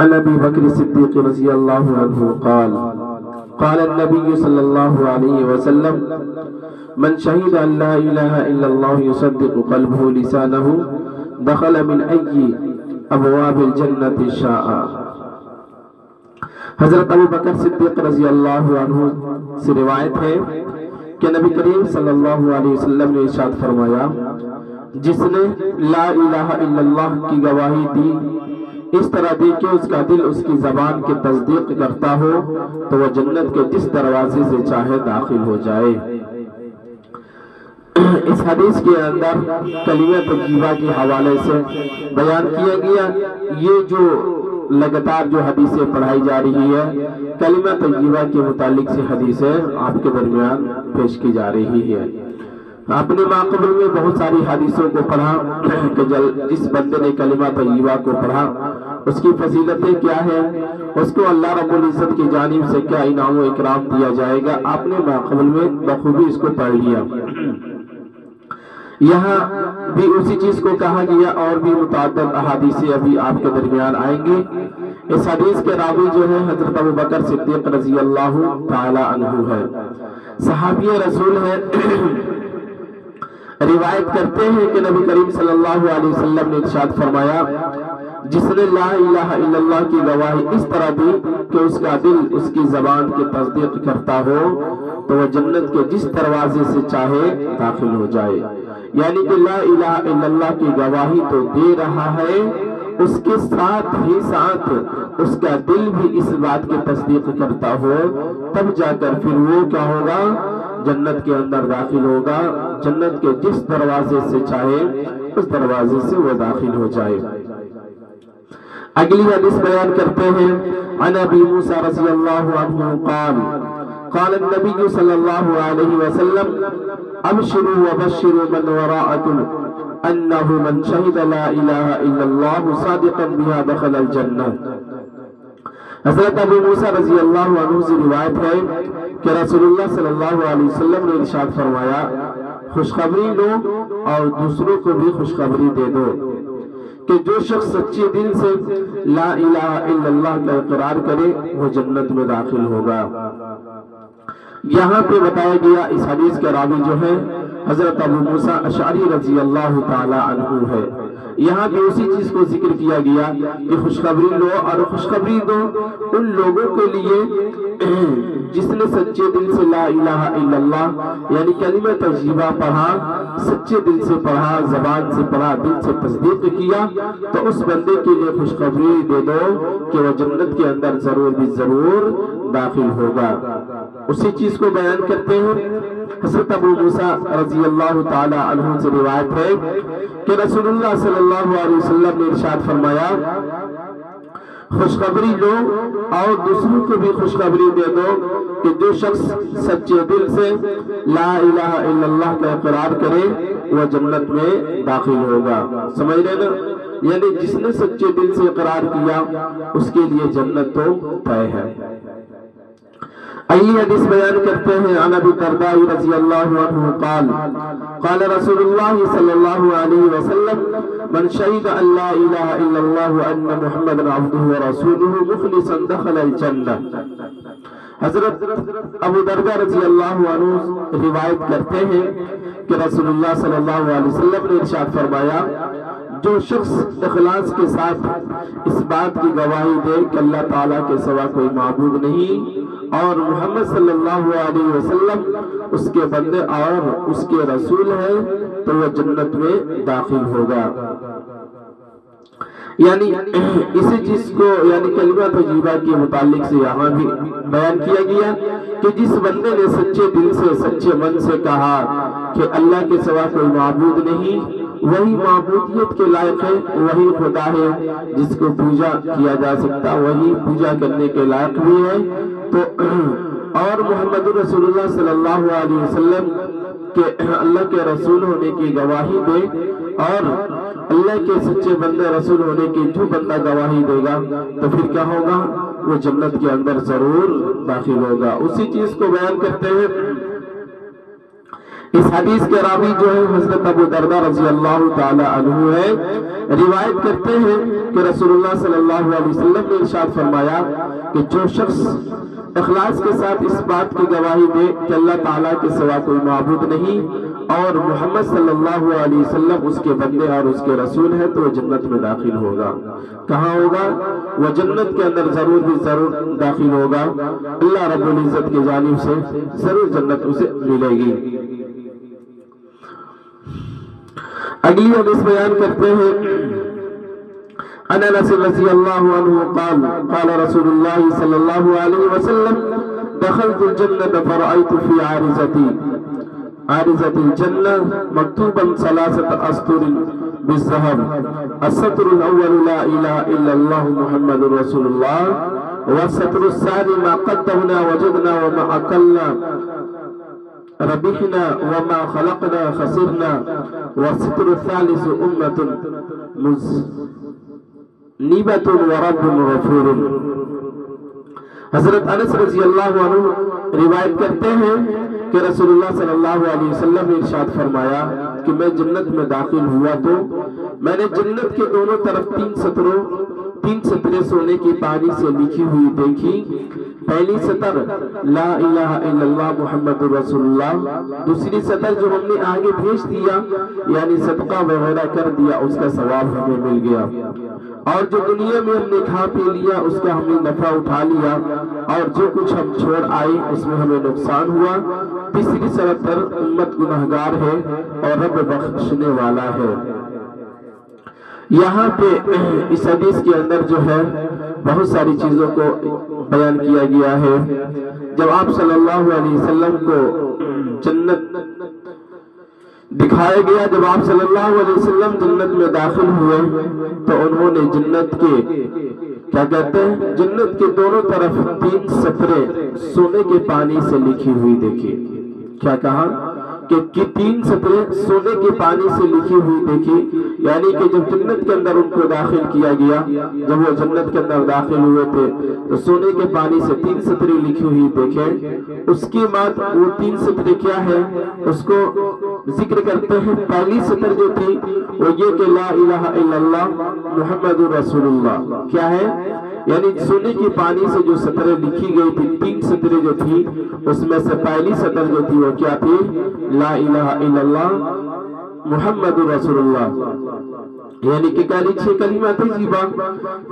عن ابی بکر صدیق رضی اللہ عنہ قال قال النبی صلی اللہ علیہ وسلم من شہد ان لا الہ الا اللہ یصدق قلبہ لسانہ دخل من ای ابواب الجنت شاء۔ حضرت ابو بکر صدیق رضی اللہ عنہ سے روایت ہے کہ نبی کریم صلی اللہ علیہ وسلم نے ارشاد فرمایا، جس نے لا الہ الا اللہ کی گواہی دی اس طرح دی کہ اس کا دل اس کی زبان کی تصدیق کرتا ہو تو وہ جنت کے جس دروازے سے چاہے داخل ہو جائے۔ اس حدیث کے اندر کلمہ طیبہ کے حوالے سے بیان کیا گیا، یہ جو لگاتار جو حدیثیں پڑھائی جا رہی ہے کلمہ طیبہ کے متعلق سے حدیثیں آپ کے درمیان پیش کی جا رہی ہے۔ اپنے ماقبل میں بہت ساری حدیثوں کو پڑھا کہ جس بندے نے کلمہ طیبہ کو پڑھا اس کی فضیلتیں کیا ہے، اس کو اللہ رب العزت کی جانب سے کیا انعام و اکرام دیا جائے گا، آپ نے ماقبل میں بخوبی اس کو پڑھ لیا۔ یہاں بھی اسی چیز کو کہا گیا اور بھی متعدد احادیثیں ابھی آپ کے درمیان آئیں گی۔ اس حدیث کے راوی جو ہے حضرت ابو بکر صدیق رضی اللہ تعالی عنہ ہے، صحابی رسول ہے۔ روایت کرتے ہیں کہ نبی کریم صلی اللہ علیہ وسلم نے ارشاد فرمایا، جس نے لا الہ الا اللہ کی گواہی اس طرح دی کہ اس کا دل اس کی زبان کی تصدیق کرتا ہو تو وہ جنت کے جس دروازے سے چاہے داخل ہو جائے۔ یعنی کہ لا الہ الا اللہ کی گواہی تو دے رہا ہے، اس کے ساتھ ہی ساتھ اس کا دل بھی اس بات کی تصدیق کرتا ہو، تب جا کر پھر وہ کیا ہوگا، جنت کے اندر داخل ہوگا، جنت کے جس دروازے سے چاہے اس دروازے سے وہ داخل ہو جائے۔ اگلی حدیث بیان کرتے ہیں، عن ابی موسیٰ رضی اللہ عنہ قال قال النبی صلی اللہ علیہ وسلم ابشروا وبشروا من وراءکم انه من شہد لا الہ الا اللہ صادقا بها دخل الجنہ۔ حضرت ابو موسیٰ رضی اللہ عنہ سے روایت ہے کہ رسول اللہ صلی اللہ علیہ وسلم نے ارشاد فرمایا، خوشخبری لو اور دوسروں کو بھی خوشخبری دے دو کہ جو شخص سچے دل سے لا الہ الا اللہ کا اقرار کرے وہ جنت میں داخل ہوگا۔ یہاں پہ بتایا گیا اس حدیث کے راوی جو ہے حضرت ابو موسیٰ اشعری رضی اللہ تعالی عنہ ہے۔ یہاں بھی اسی چیز کو ذکر کیا گیا کہ خوشخبری لو اور خوشخبری دو ان لوگوں کے لیے جس نے سچے دل سے لا الہ الا اللہ یعنی کلمہ طیبہ پڑھا، سچے دل سے پڑھا، زبان سے پڑھا، دل سے تصدیق کیا، تو اس بندے کے لیے خوشخبری دے دو کہ وہ جنت کے اندر ضرور بھی ضرور داخل ہوگا۔ اسی چیز کو بیان کرتے ہیں حضرت ابو موسیٰ رضی اللہ تعالی عنہ سے روایت ہے کہ رسول اللہ صلی اللہ علیہ وسلم نے ارشاد فرمایا، خوشخبری لو اور دوسروں کو بھی خوشخبری دے دو کہ جو شخص سچے دل سے لا الہ الا اللہ کا اقرار کرے وہ جنت میں داخل ہوگا۔ سمجھ رہے نا، یعنی جس نے سچے دل سے اقرار کیا اس کے لیے جنت تو طے ہے۔ اگلی حدیث بیان کرتے ہیں، عن ابی الدرداء رضی اللہ عنہ قال قال رسول اللہ صلی اللہ علیہ وسلم من شہد ان لا الہ الا اللہ وان محمد عبدہ ورسولہ مخلصا دخل الجنہ۔ حضرت ابو درداء رضی اللہ عنہ روایت کرتے ہیں کہ رسول اللہ صلی اللہ علیہ وسلم نے ارشاد فرمایا، جو شخص اخلاص کے ساتھ اس بات کی گواہی دے کہ اللہ تعالیٰ کے سوا کوئی معبود نہیں اور محمد صلی اللہ علیہ وسلم اس کے بندے اور اس کے رسول ہیں تو وہ جنت میں داخل ہوگا۔ یعنی اسی چیز کو یعنی کلمہ طیبہ کے متعلق سے یہاں بھی بیان کیا گیا کہ جس بندے نے سچے دل سے سچے من سے کہا کہ اللہ کے سوا کوئی معبود نہیں، وہی معبودیت کے لائق ہے، وہی خدا ہے جس کو پوجا کیا جا سکتا، وہی پوجا کرنے کے لائق بھی ہے، تو اور محمد رسول اللہ صلی اللہ علیہ وسلم کہ اللہ کے رسول ہونے کی گواہی دے اور اللہ کے سچے بندے رسول ہونے کی جو بندہ گواہی دے گا تو پھر کیا ہوگا، وہ جنت کے اندر ضرور داخل ہوگا۔ اسی چیز کو بیان کرتے ہیں، اس حدیث کے راوی جو ہے حضرت ابو دردہ رضی اللہ تعالی عنہ ہے، روایت کرتے ہیں کہ رسول اللہ صلی اللہ علیہ وسلم نے ارشاد فرمایا کہ جو شخص اخلاص کے ساتھ اس بات کی گواہی دے کہ اللہ تعالیٰ کے سوا کوئی معبود نہیں اور محمد صلی اللہ علیہ وسلم اس کے بندے اور اس کے رسول ہیں تو وہ جنت میں داخل ہوگا۔ کہاں ہوگا؟ وہ جنت کے اندر ضرور داخل ہوگا، اللہ رب العزت کی جانب سے ضرور جنت اسے ملے گی۔ اگلی حدیث بیان کرتے ہیں، عن انس رضی اللہ عنہ قال قال رسول اللہ صلی اللہ علیہ وسلم دخلت الجنة فرأيت في عارضة الجنة مكتوبا 3 أسطر بالذهب، السطر الأول لا إله إلا الله محمد رسول الله، والسطر الثاني ما قدمنا وجدنا وما أكلنا ربحنا وما خلقنا خسرنا، والسطر الثالث أمة مذنبة ورب غفور۔ حضرت انس رضی اللہ عنہ روایت کرتے ہیں کہ رسول اللہ صلی اللہ علیہ وسلم نے ارشاد فرمایا کہ میں جنت میں داخل ہوا تو میں نے جنت کے دونوں طرف 3 سطریں سونے کے پانی سے لکھی ہوئی دیکھی۔ پہلی سطر لا الہ الا اللہ محمد رسول اللہ، دوسری سطر جو ہم نے آگے بھیج دیا یعنی صدقہ وغیرہ کر دیا اس کا ثواب ہمیں مل گیا، اور جو دنیا میں ہم نے کھا پی لیا اس کا ہم نے نفع اٹھا لیا، اور جو کچھ ہم چھوڑ آئے اس میں ہمیں نقصان ہوا۔ تیسری سطر امت گناہگار ہے اور رب بخشنے والا ہے۔ یہاں پہ اس حدیث کے اندر جو ہے بہت ساری چیزوں کو بیان کیا گیا ہے۔ جب آپ صلی اللہ علیہ وسلم کو جنت دکھایا گیا، جب آپ صلی اللہ علیہ وسلم جنت میں داخل ہوئے تو انہوں نے جنت کے کیا کہتے ہیں جنت کے دونوں طرف 3 سطریں سونے کے پانی سے لکھی ہوئی دیکھی۔ کیا کہا کہ 3 سطریں سونے کے پانی سے لکھی ہوئی دیکھی، یعنی کہ جب جنت کے اندر ان کو داخل کیا گیا، جب وہ جنت کے اندر داخل ہوئے تھے تو سونے کے پانی سے 3 سطریں لکھی ہوئی دیکھیں۔ اس کے بعد وہ 3 سطریں کیا ہے اس کو ذکر کرتے ہیں۔ پہلی سطر جو تھی وہ یہ کہ لا الہ الا اللہ محمد رسول اللہ، کیا ہے یعنی سونے کے پانی سے جو سطریں لکھی گئی تھی 3 سطریں جو تھی اس میں سے پہلی سطر جو تھی وہ کیا تھی؟ لا الہ الا اللہ محمد رسول اللہ، یعنی کہ 6 کلمات طیبہ۔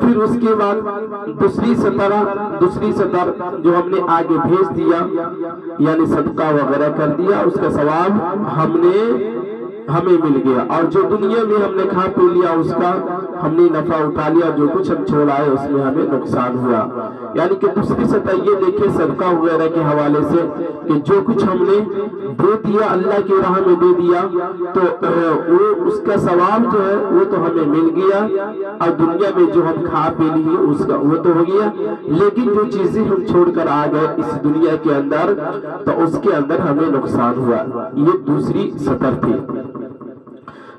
پھر اس کے بعد دوسری سطر جو ہم نے آگے بھیج دیا یعنی صدقہ وغیرہ کر دیا اس کا ثواب ہمیں مل گیا، اور جو دنیا میں ہم نے کھا پی لیا اس کا ہم نے نفع اٹھا لیا، جو کچھ ہم چھوڑ آئے اس میں ہمیں نقصان ہوا۔ یعنی کہ دوسری سطح یہ دیکھیں صدقہ وغیرہ کے حوالے سے کہ جو کچھ ہم نے دے دیا اللہ کی راہ میں دے دیا تو وہ اس کا ثواب جو ہے وہ تو ہمیں مل گیا، اور دنیا میں جو ہم کھا پی لی اس کا وہ تو ہو گیا، لیکن جو چیزیں ہم چھوڑ کر آ گئے اس دنیا کے اندر تو اس کے اندر ہمیں نقصان ہوا۔ یہ دوسری سطر تھی۔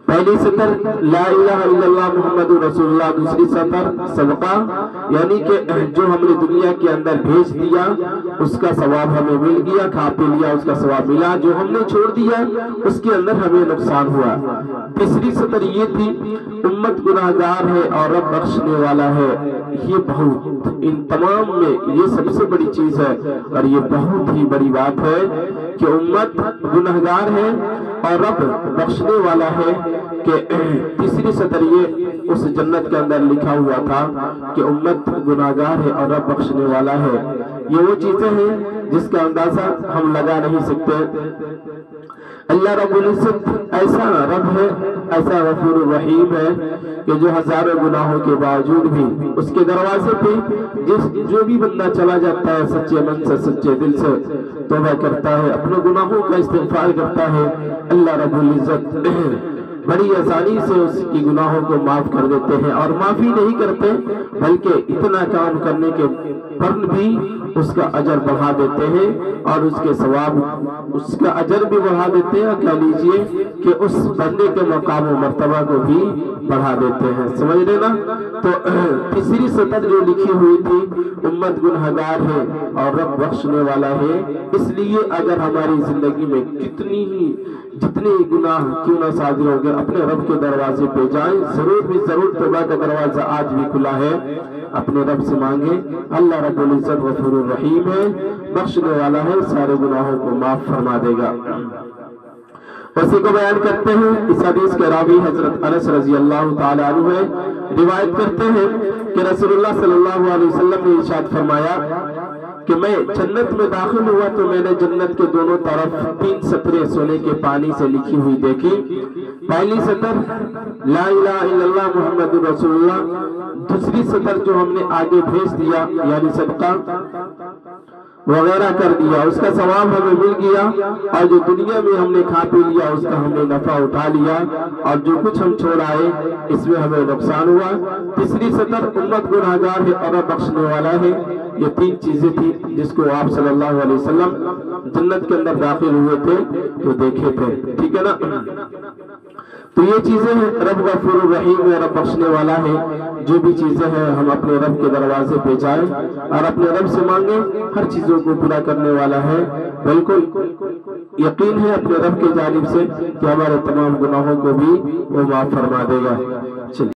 پہلی سطر لا الہ الا اللہ محمد رسول اللہ، دوسری سطر صدقہ یعنی کہ جو ہم نے دنیا کے اندر بھیج دیا اس کا ثواب ہمیں مل گیا، کھا پی لیا اس کا ثواب ملا، جو ہم نے چھوڑ دیا اس کے اندر ہمیں نقصان ہوا۔ تیسری سطر یہ تھی امت گناہگار ہے اور رب بخشنے والا ہے۔ یہ بہت ان تمام میں یہ سب سے بڑی چیز ہے اور یہ بہت ہی بڑی بات ہے کہ امت گناہگار ہے اور رب بخشنے والا ہے۔ کہ تیسری سطر یہ اس جنت کے اندر لکھا ہوا تھا کہ امت گناہگار ہے اور رب بخشنے والا ہے۔ یہ وہ چیزیں ہیں جس کا اندازہ ہم لگا نہیں سکتے۔ اللہ رب العزت ایسا رب ہے، ایسا غفور الرحیم ہے کہ جو ہزاروں گناہوں کے باوجود بھی اس کے دروازے پہ جو بھی بندہ چلا جاتا ہے سچے من سے سچے دل سے توبہ کرتا ہے، اپنے گناہوں کا استغفار کرتا ہے، اللہ رب العزت بڑی آسانی سے اس کی گناہوں کو معاف کر دیتے ہیں، اور معافی نہیں کرتے بلکہ اتنا کام کرنے کے پر بھی اس کا اجر بڑھا دیتے ہیں، اور اس کے ثواب اس کا اجر بھی بڑھا دیتے ہیں، کہہ لیجئے کہ اس بندے کے مقام و مرتبہ کو بھی بڑھا دیتے ہیں۔ سمجھ رہے نا؟ تو تیسری سطر جو لکھی ہوئی تھی، امت گنہگار ہے اور رب بخشنے والا ہے، اس لیے اگر ہماری زندگی میں جتنے گناہ کیوں نہ صادر ہو گئے، اپنے رب کے دروازے پہ جائیں، ضرور توبہ کا دروازہ آج بھی کھلا ہے، اپنے رب سے مانگیں۔ اللہ رب العزت غفور الرحیم ہے، بخشنے والا ہے، سارے گناہوں کو معاف فرما دے گا۔ اسی کو بیان کرتے ہیں، اس حدیث کے راوی حضرت انس رضی اللہ تعالی عنہ ہے، روایت کرتے ہیں کہ رسول اللہ صلی اللہ علیہ وسلم نے ارشاد فرمایا کہ میں جنت میں داخل ہوا تو میں نے جنت کے دونوں طرف 3 سطریں سونے کے پانی سے لکھی ہوئی دیکھی۔ پہلی سطر لا الہ الا اللہ محمد رسول اللہ، دوسری سطر جو ہم نے آگے بھیج دیا یعنی صدقہ وغیرہ کر دیا، اس کا ثواب ہمیں مل گیا، اور جو دنیا میں ہم نے کھا پی لیا اس کا ہم نے نفع اٹھا لیا، اور جو کچھ ہم چھوڑ آئے اس میں ہمیں نقصان ہوا۔ تیسری سطر امت گنہگار ہے اور بخشنے والا ہے۔ یہ 3 چیزیں تھی جس کو آپ صلی اللہ علیہ وسلم جنت کے اندر داخل ہوئے تھے تو دیکھے تھے، ٹھیک ہے نا؟ تو یہ چیزیں ہیں، رب غفور الرحیم ہے، رب بخشنے والا ہے۔ جو بھی چیزیں ہیں ہم اپنے رب کے دروازے پہ جائیں اور اپنے رب سے مانگیں، ہر چیزوں کو پورا کرنے والا ہے۔ بالکل یقین ہے اپنے رب کی جانب سے کہ ہمارے تمام گناہوں کو بھی وہ معاف فرما دے گا۔